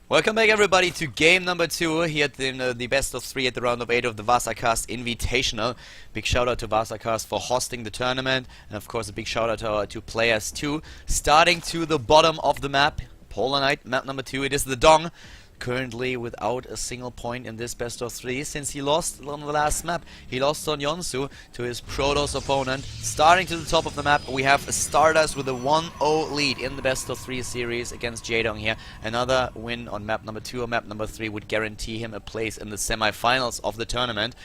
Welcome back everybody to game number 2 here at the best of 3 at the round of 8 of the Vasacast Invitational. Big shout out to Vasacast for hosting the tournament, and of course a big shout out to players too. Starting to the bottom of the map, Polar Knight, map number 2, it is the Dong. Currently without a single point in this best of 3 since he lost on the last map. He lost on Yonsu to his Protoss opponent. Starting to the top of the map, we have a StarDust with a 1-0 lead in the best of 3 series against Jaedong here. Another win on map number 2 or map number 3 would guarantee him a place in the semi-finals of the tournament.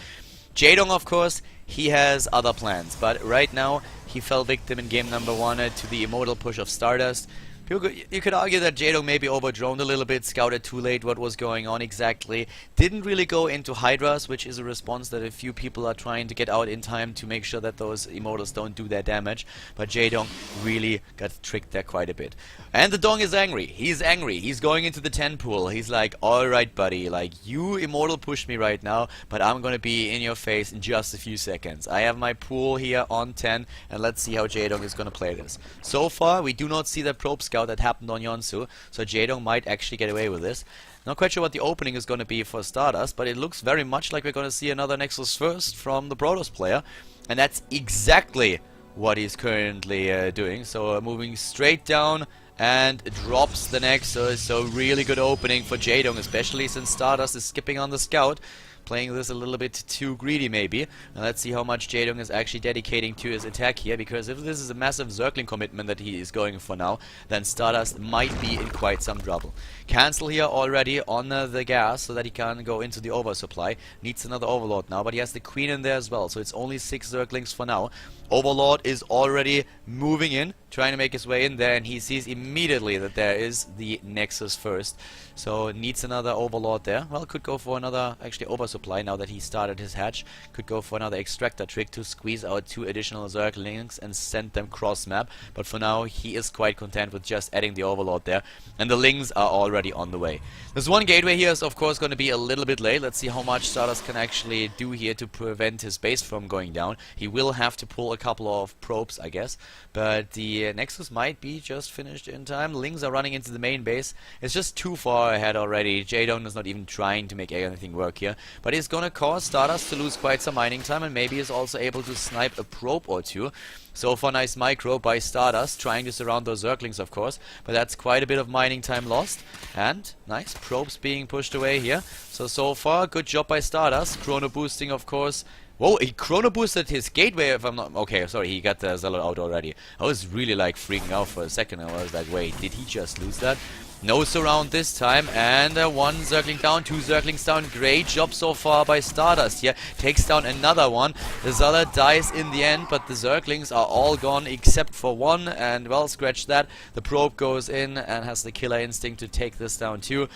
Jaedong, of course, he has other plans, but right now he fell victim in game number 1 to the immortal push of StarDust. You could argue that Jaedong maybe overdroned a little bit, scouted too late what was going on exactly. Didn't really go into Hydras, which is a response that a few people are trying to get out in time to make sure that those immortals don't do their damage. But Jaedong really got tricked there quite a bit. And the Dong is angry. He's angry. He's going into the 10 pool. He's like, alright buddy, like you immortal pushed me right now, but I'm gonna be in your face in just a few seconds. I have my pool here on 10, and let's see how Jaedong is gonna play this. So far, we do not see that probe scout that happened on Yonsu, so Jaedong might actually get away with this. Not quite sure what the opening is going to be for StarDust, but it looks very much like we're going to see another Nexus first from the Protoss player, and that's exactly what he's currently doing. So moving straight down and drops the Nexus, so really good opening for Jaedong, especially since StarDust is skipping on the scout. Playing this a little bit too greedy maybe. Now let's see how much Jaedong is actually dedicating to his attack here, because if this is a massive circling commitment that he is going for now, then StarDust might be in quite some trouble. Cancel here already on the gas so that he can go into the oversupply. Needs another Overlord now, but he has the Queen in there as well, so it's only 6 Zerglings for now. Overlord is already moving in, trying to make his way in there, and he sees immediately that there is the Nexus first. So needs another Overlord there. Well, could go for another actually oversupply now that he started his hatch. Could go for another extractor trick to squeeze out 2 additional Zerglings and send them cross map. But for now he is quite content with just adding the Overlord there. And the Lings are already on the way. This one gateway here is of course going to be a little bit late. Let's see how much StarDust can actually do here to prevent his base from going down. He will have to pull a couple of probes, I guess. But the Nexus might be just finished in time. The Lings are running into the main base. It's just too far ahead already. Jaedong is not even trying to make anything work here, but he's gonna cause StarDust to lose quite some mining time, and maybe is also able to snipe a probe or two. So far, nice micro by StarDust, trying to surround those Zerglings of course, but that's quite a bit of mining time lost. And nice probes being pushed away here. So far, good job by StarDust. Chrono boosting of course. Whoa, he chrono boosted his gateway if I'm not... Okay, sorry, he got the Zealot out already. I was really like freaking out for a second. I was like, wait, did he just lose that? No surround this time, and 1 Zergling down, 2 Zerglings down. Great job so far by StarDust here. Takes down another one. The Zealot dies in the end, but the Zerglings are all gone except for 1, and well, scratch that. The probe goes in and has the killer instinct to take this down too.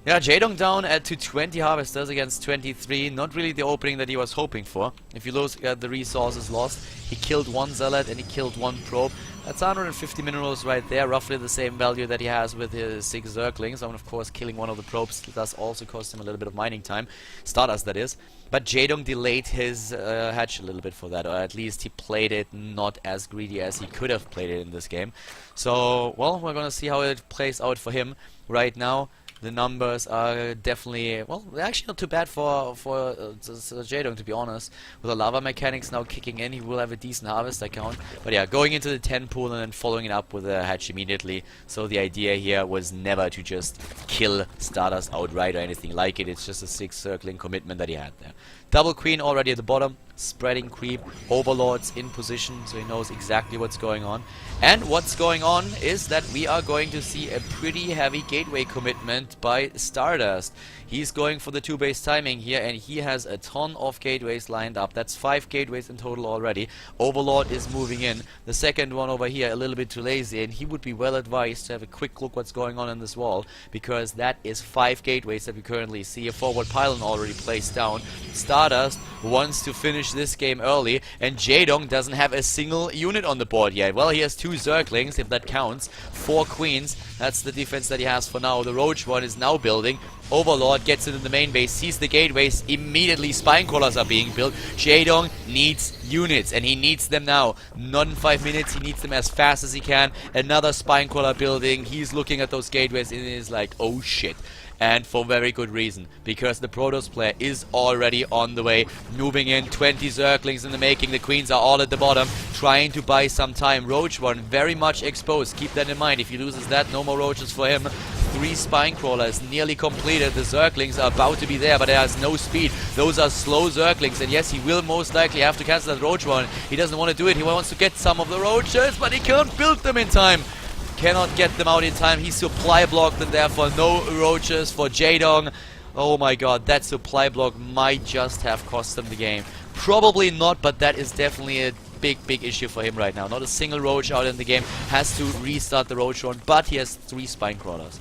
Yeah, Jaedong down to 20 harvesters against 23. Not really the opening that he was hoping for. If you look at the resources lost, he killed 1 Zealot and he killed 1 probe. That's 150 minerals right there, roughly the same value that he has with his 6 Zerglings. And of course, killing 1 of the probes does also cost him a little bit of mining time. StarDust, that is. But Jaedong delayed his hatch a little bit for that, or at least he played it not as greedy as he could have played it in this game. So, well, we're gonna see how it plays out for him right now. The numbers are definitely, well, they're actually not too bad for Jaedong, to be honest. With the lava mechanics now kicking in, he will have a decent harvester count. But yeah, going into the 10 pool and then following it up with a hatch immediately. So the idea here was never to just kill StarDust outright or anything like it. It's just a 6 circling commitment that he had there. Double Queen already at the bottom. Spreading creep, Overlords in position, so he knows exactly what's going on. And what's going on is that we are going to see a pretty heavy gateway commitment by StarDust. He's going for the 2 base timing here, and he has a ton of gateways lined up. That's 5 gateways in total already. Overlord is moving in. The second one over here a little bit too lazy, and he would be well advised to have a quick look what's going on in this wall, because that is 5 gateways that we currently see. A forward pylon already placed down. StarDust wants to finish this game early, and Jaedong doesn't have a single unit on the board yet. Well, he has 2 Zerglings, if that counts. 4 Queens. That's the defense that he has for now. The Roach one is now building. Overlord gets into the main base, sees the gateways, immediately spine crawlers are being built. Jaedong needs units, and he needs them now. Not in 5 minutes, he needs them as fast as he can. Another Spinecrawler building. He's looking at those gateways and is like, oh shit. And for very good reason, because the Protoss player is already on the way, moving in. 20 Zerglings in the making. The Queens are all at the bottom, trying to buy some time. Roach one very much exposed. Keep that in mind. If he loses that, no more Roaches for him. 3 Spinecrawlers nearly completed. The Zerglings are about to be there, but there's no speed. Those are slow Zerglings, and yes, he will most likely have to cancel that Roach one. He doesn't want to do it. He wants to get some of the Roaches, but he can't build them in time. Cannot get them out in time. He supply blocked, and therefore no Roaches for Jaedong. Oh my god, that supply block might just have cost him the game. Probably not, but that is definitely a big issue for him right now. Not a single Roach out in the game. Has to restart the Roach run, but he has 3 Spinecrawlers.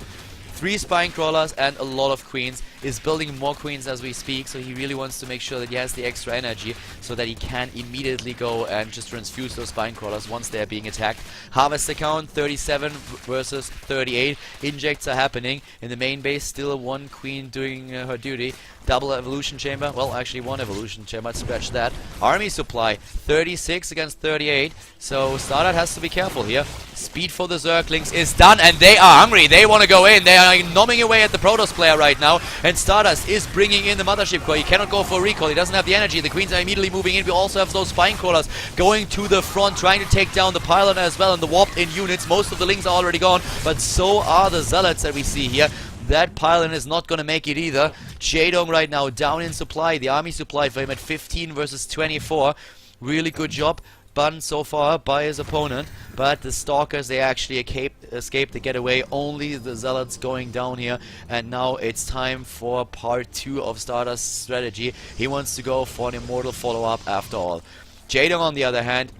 3 Spinecrawlers and a lot of Queens. Is building more Queens as we speak, so he really wants to make sure that he has the extra energy so that he can immediately go and just transfuse those Spinecrawlers once they're being attacked. Harvest account 37 versus 38. Injects are happening. In the main base, still 1 Queen doing her duty. Double evolution chamber. Well, actually 1 evolution chamber. Scratch that. Army supply 36 against 38. So StarDust has to be careful here. Speed for the Zerglings is done, and they are hungry. They want to go in. They are nomming away at the Protoss player right now. And StarDust is bringing in the Mothership core. He cannot go for recall. He doesn't have the energy. The Queens are immediately moving in. We also have those Spinecrawlers going to the front, trying to take down the pylon as well. And the warped in units. Most of the Lings are already gone, but so are the Zealots that we see here. That pylon is not going to make it either. Jaedong right now down in supply. The army supply for him at 15 versus 24. Really good job done so far by his opponent, but the Stalkers, they actually escaped the getaway. Only the Zealots going down here, and now it's time for part 2 of StarDust's strategy. He wants to go for an immortal follow-up after all. Jaedong, on the other hand,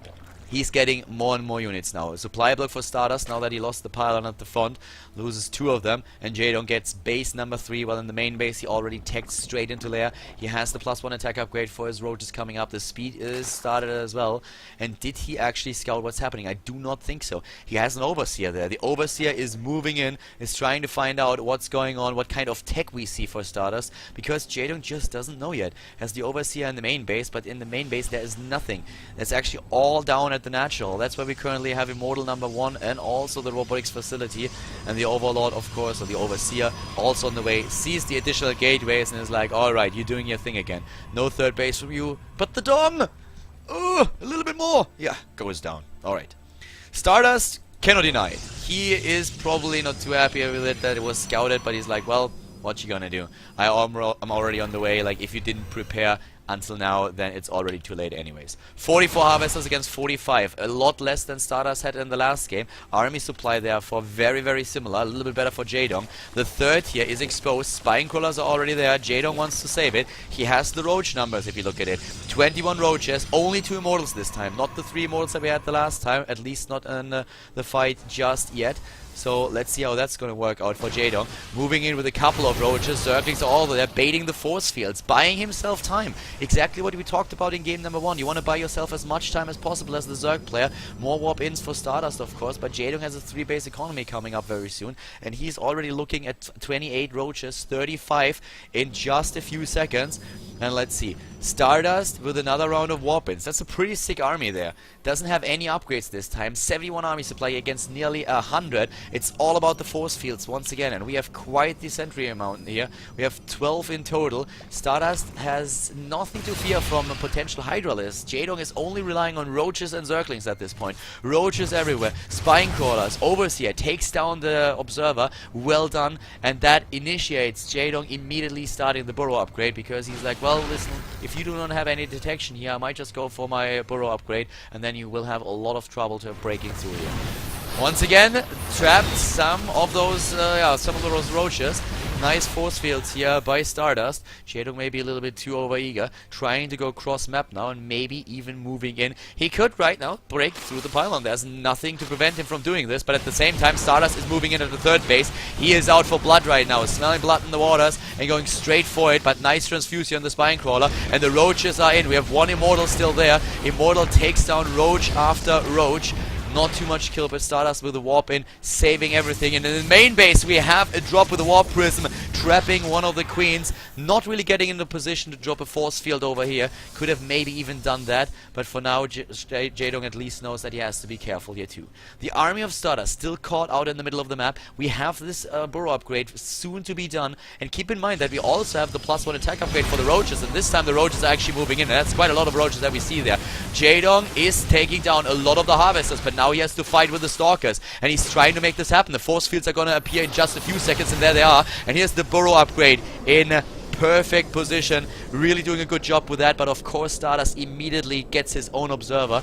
he's getting more and more units now. A supply block for StarDust now that he lost the pylon at the front. Loses 2 of them, and Jaedong gets base number 3. While in the main base he already teched straight into lair. He has the +1 attack upgrade for his Roaches coming up. The speed is started as well. And did he actually scout what's happening? I do not think so. He has an Overseer there. The Overseer is moving in, is trying to find out what's going on, what kind of tech we see for StarDust, because Jaedong just doesn't know yet. Has the Overseer in the main base, but in the main base there is nothing. It's actually all down at the natural. That's why we currently have Immortal number 1 and also the robotics facility, and the Overlord, of course, or the Overseer, also on the way, sees the additional gateways and is like, alright, you're doing your thing again. No third base from you, but the Dong! A little bit more! Yeah, goes down. Alright. StarDust cannot deny it. He is probably not too happy with it that it was scouted, but he's like, well, what you gonna do? I'm already on the way. Like, if you didn't prepare until now, then it's already too late anyways. 44 Harvesters against 45. A lot less than StarDust had in the last game. Army supply therefore very similar. A little bit better for Jaedong. The third here is exposed. Spinecrawlers are already there. Jaedong wants to save it. He has the Roach numbers if you look at it. 21 Roaches. Only 2 Immortals this time. Not the 3 Immortals that we had the last time. At least not in the fight just yet. So let's see how that's going to work out for Jaedong. Moving in with a couple of Roaches. Zerglings are all there, baiting the force fields, buying himself time. Exactly what we talked about in game number 1. You want to buy yourself as much time as possible as the Zerg player. More warp-ins for StarDust, of course, but Jaedong has a 3-base economy coming up very soon, and he's already looking at 28 Roaches, 35 in just a few seconds. And let's see. StarDust with another round of warp-ins. That's a pretty sick army there. Doesn't have any upgrades this time. 71 army supply against nearly 100. It's all about the force fields once again. And we have quite the sentry amount here. We have 12 in total. StarDust has nothing to fear from a potential Hydralisk. Jaedong is only relying on Roaches and Zerglings at this point. Roaches everywhere. Spinecrawlers. Overseer takes down the Observer. Well done. And that initiates Jaedong immediately starting the Burrow upgrade, because he's like, well, listen, if you do not have any detection here, I might just go for my Burrow upgrade, and then you will have a lot of trouble to breaking through here. Once again, trapped some of those Roaches. Nice force fields here by StarDust. Jaedong may be a little bit too overeager, trying to go cross-map now and maybe even moving in. He could right now break through the pylon. There's nothing to prevent him from doing this, but at the same time, StarDust is moving into the third base. He is out for blood right now, smelling blood in the waters and going straight for it, but nice transfusion on the Spinecrawler, and the Roaches are in. We have 1 Immortal still there. Immortal takes down Roach after Roach. Not too much kill, but StarDust with a warp in, saving everything. And in the main base, we have a drop with a warp prism, trapping one of the queens, not really getting in the position to drop a force field over here. Could have maybe even done that, but for now Jaedong at least knows that he has to be careful here too. The army of StarDust still caught out in the middle of the map. We have this burrow upgrade soon to be done, and keep in mind that we also have the +1 attack upgrade for the roaches, and this time the roaches are actually moving in, and that's quite a lot of roaches that we see there. Jaedong is taking down a lot of the harvesters, but now he has to fight with the stalkers, and he's trying to make this happen. The force fields are going to appear in just a few seconds, and there they are. And here's the burrow upgrade in perfect position, really doing a good job with that. But of course StarDust immediately gets his own observer,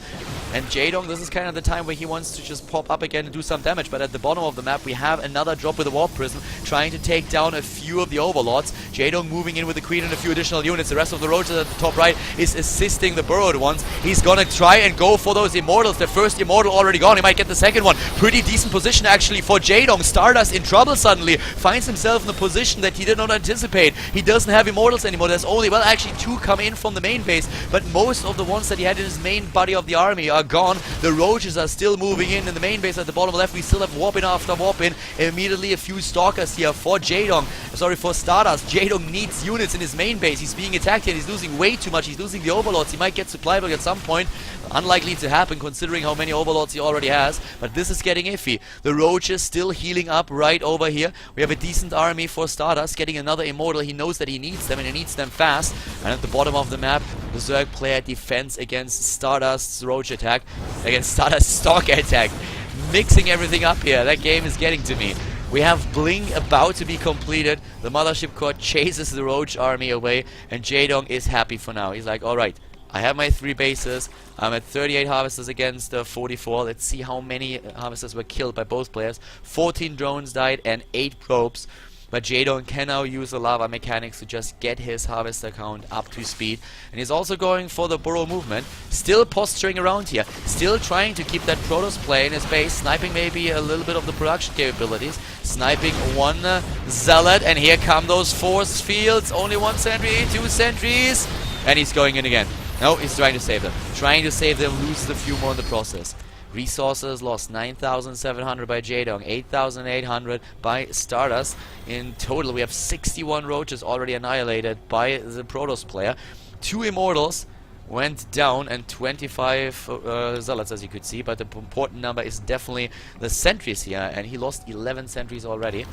and Jaedong, this is kind of the time where he wants to just pop up again and do some damage. But at the bottom of the map we have another drop with a warp prism, trying to take down a few of the overlords. Jaedong moving in with the queen and a few additional units. The rest of the roaches at the top right is assisting the burrowed ones. He's gonna try and go for those immortals. The first immortal already gone, he might get the second one. Pretty decent position actually for Jaedong. StarDust in trouble suddenly, finds himself in a position that he did not anticipate. He doesn't have immortals anymore. There's only, well, actually 2 come in from the main base, but most of the ones that he had in his main body of the army are gone. The roaches are still moving in the main base at the bottom left. We still have warp in after warp in. Immediately a few stalkers here for Jaedong. Sorry, for StarDust. Jaedong needs units in his main base. He's being attacked here. He's losing way too much. He's losing the overlords. He might get supply block at some point. Unlikely to happen considering how many overlords he already has, but this is getting iffy. The roaches still healing up right over here. We have a decent army for StarDust, getting another immortal. He knows that he needs them, and he needs them fast. And at the bottom of the map, the Zerg player defends against StarDust's roach attack, against StarDust's stalker attack. Mixing everything up here. That game is getting to me. We have Bling about to be completed. The Mothership Core chases the roach army away, and Jaedong is happy for now. He's like, alright, I have my 3 bases. I'm at 38 harvesters against 44. Let's see how many harvesters were killed by both players. 14 drones died and 8 probes. But Jaedong can now use the lava mechanics to just get his harvester count up to speed. And he's also going for the burrow movement. Still posturing around here. Still trying to keep that Protoss play in his base. Sniping maybe a little bit of the production capabilities. Sniping one zealot. And here come those force fields. Only 1 sentry, 2 sentries. And he's going in again. No, he's trying to save them. Trying to save them, loses a few more in the process. Resources lost 9,700 by Jaedong, 8,800 by StarDust. In total, we have 61 roaches already annihilated by the Protoss player. 2 immortals went down and 25 zealots, as you could see, but the important number is definitely the sentries here, and he lost 11 sentries already.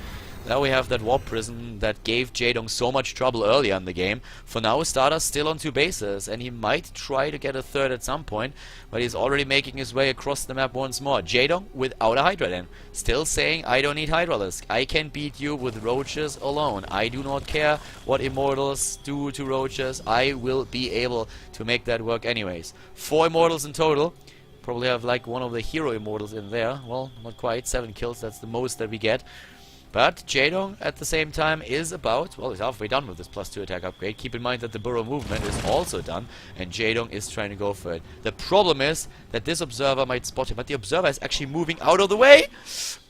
Now we have that warp prism that gave Jaedong so much trouble earlier in the game. For now, StarDust still on 2 bases, and he might try to get a third at some point, but he's already making his way across the map once more. Jaedong without a Hydra then. Still saying, I don't need Hydralisk. I can beat you with roaches alone. I do not care what immortals do to roaches. I will be able to make that work anyways. 4 immortals in total. Probably have like one of the hero immortals in there. Well, not quite. 7 kills, that's the most that we get. But Jaedong, at the same time, is about, well, he's halfway done with this +2 attack upgrade. Keep in mind that the burrow movement is also done, and Jaedong is trying to go for it. The problem is that this observer might spot him, but the observer is actually moving out of the way.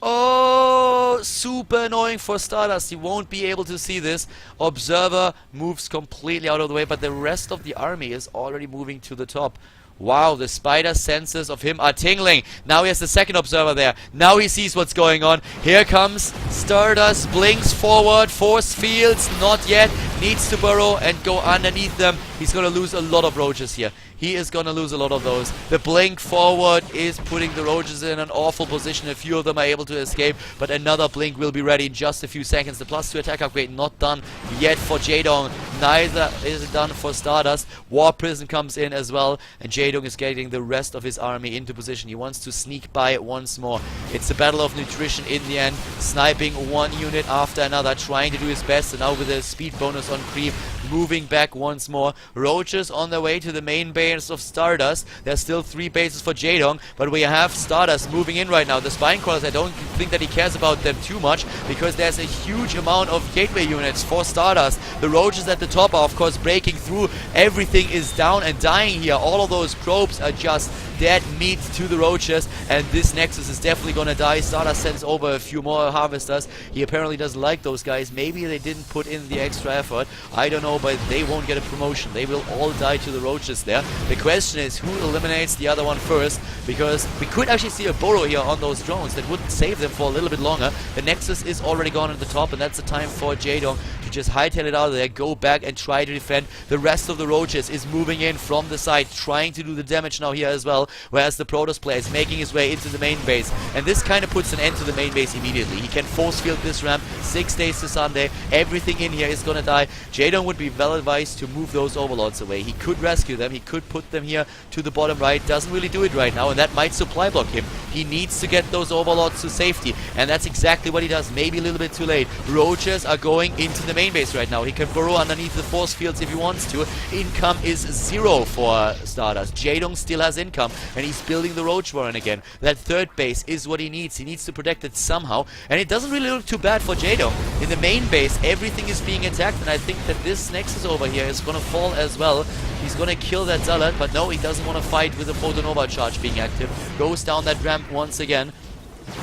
Oh, super annoying for StarDust. He won't be able to see this. Observer moves completely out of the way, but the rest of the army is already moving to the top. Wow, the spider senses of him are tingling. Now he has the second observer there. Now he sees what's going on. Here comes StarDust, blinks forward, force fields, not yet. Needs to burrow and go underneath them. He's going to lose a lot of roaches here. He is going to lose a lot of those. The blink forward is putting the roaches in an awful position. A few of them are able to escape, but another blink will be ready in just a few seconds. The +2 attack upgrade not done yet for Jaedong. Neither is it done for StarDust. Warp Prism comes in as well, and Jaedong is getting the rest of his army into position. He wants to sneak by it once more. It's a battle of nutrition in the end. Sniping one unit after another, trying to do his best, and now with a speed bonus on creep, moving back once more. Roaches on their way to the main base of StarDust. There's still 3 bases for Jaedong, but we have StarDust moving in right now. The Spine Crawlers, I don't think that he cares about them too much, because there's a huge amount of gateway units for StarDust. The roaches at the top are of course breaking through. Everything is down and dying here. All of those probes are just dead meat to the roaches, and this Nexus is definitely gonna die. StarDust sends over a few more harvesters. He apparently doesn't like those guys. Maybe they didn't put in the extra effort. I don't know, but they won't get a promotion. They will all die to the roaches there. The question is who eliminates the other one first, because we could actually see a burrow here on those drones that would save them for a little bit longer. The Nexus is already gone at the top, and that's the time for Jaedong to just hightail it out of there, go back and try to defend. The rest of the roaches is moving in from the side, trying to do the damage now here as well, whereas the Protoss player is making his way into the main base, and this kind of puts an end to the main base immediately. He can force field this ramp. 6 days to Sunday, everything in here is gonna die. Jaedong would be well advised to move those overlords away. He could rescue them, he could put them here to the bottom right, doesn't really do it right now, and that might supply block him. He needs to get those overlords to safety, and that's exactly what he does. Maybe a little bit too late. Roaches are going into the main base right now. He can burrow underneath the force fields if he wants to. Income is 0 for StarDust. Jaedong still has income, and he's building the Roach Warren again. That third base is what he needs. He needs to protect it somehow, and it doesn't really look too bad for Jaedong. In the main base, everything is being attacked, and I think that this Nexus over here is gonna fall as well. He's gonna kill that Zealot, but no, he doesn't want to fight with the Photonova charge being active. Goes down that ramp once again.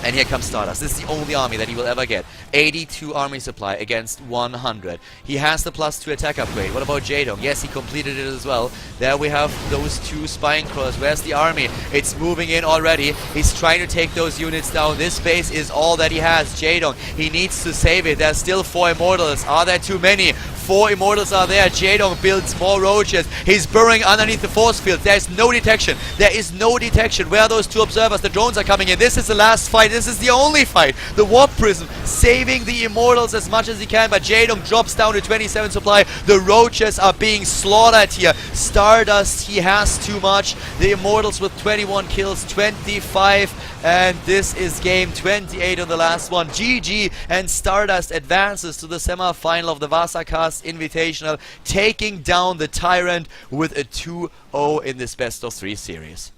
And here comes StarDust. This is the only army that he will ever get. 82 army supply against 100. He has the +2 attack upgrade. What about Jaedong? Yes, he completed it as well. There we have those 2 spine crawlers. Where's the army? It's moving in already. He's trying to take those units down. This base is all that he has. Jaedong, he needs to save it. There's still 4 Immortals. Are there too many? 4 Immortals are there. Jaedong builds more roaches. He's burrowing underneath the force field. There's no detection. There is no detection. Where are those 2 observers? The drones are coming in. This is the last fight. This is the only fight. The Warp Prism saving the Immortals as much as he can, but Jaedong drops down to 27 supply. The roaches are being slaughtered here. StarDust, he has too much. The Immortals with 21 kills, 25, and this is game 28 on the last one. GG, and StarDust advances to the semi-final of the VasaCast Invitational, taking down the Tyrant with a 2-0 in this best of 3 series.